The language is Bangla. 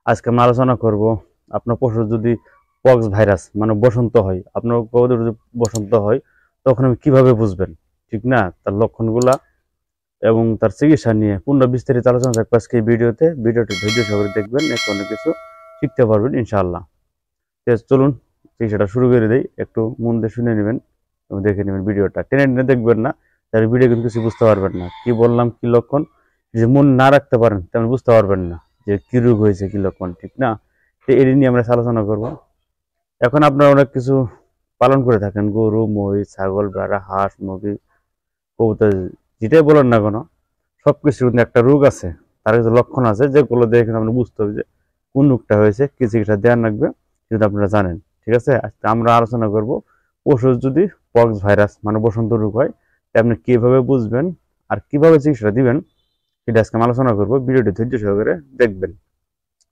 আজকে আমরা আলোচনা করব আপনার পশুর যদি পক্স ভাইরাস মানে বসন্ত হয়, আপনার গরুর যদি বসন্ত হয় তখন আপনি কিভাবে বুঝবেন, ঠিক না? তার লক্ষণগুলা এবং তার চিকিৎসা নিয়ে পূর্ণ বিস্তারিত আলোচনা থাকবে আজকে এই ভিডিওটি ধৈর্য সহকারে দেখবেন, এতে অনেক কিছু শিখতে পারবেন ইনশাআল্লাহ। চলুন চিকিৎসাটা শুরু করে দেই। একটু মন দিয়ে শুনে নেবেন এবং দেখে নেবেন, ভিডিওটা টেনে টেনে দেখবেন না, তার ভিডিও কিন্তু কিছু বুঝতে পারবেন না। কি বললাম, কি লক্ষণ, যে মন না রাখতে পারেন তেমন বুঝতে পারবেন না যে কি রোগ হয়েছে, কি লক্ষণ, ঠিক না? তো এটি নিয়ে আমরা আলোচনা করব। এখন আপনারা অনেক কিছু পালন করে থাকেন, গরু, মহিষ, ছাগল, ভেড়া, হাঁস, মুরগি, কবুতর, যেটাই বলেন না কেন, সবকিছুর কিন্তু একটা রোগ আছে, তার কিছু লক্ষণ আছে যেগুলো দেখে কিন্তু আমরা বুঝতে হবে যে কোন রোগটা হয়েছে, কি চিকিৎসা দেওয়ার লাগবে, কিন্তু আপনারা জানেন। ঠিক আছে, আজকে আমরা আলোচনা করব পশুর যদি পক্স ভাইরাস মানে বসন্ত রোগ হয় তা আপনি কিভাবে বুঝবেন আর কিভাবে চিকিৎসা দিবেন, সেটা আজকে আমি আলোচনা করবো। ভিডিওটি ধৈর্য সহকারে দেখবেন।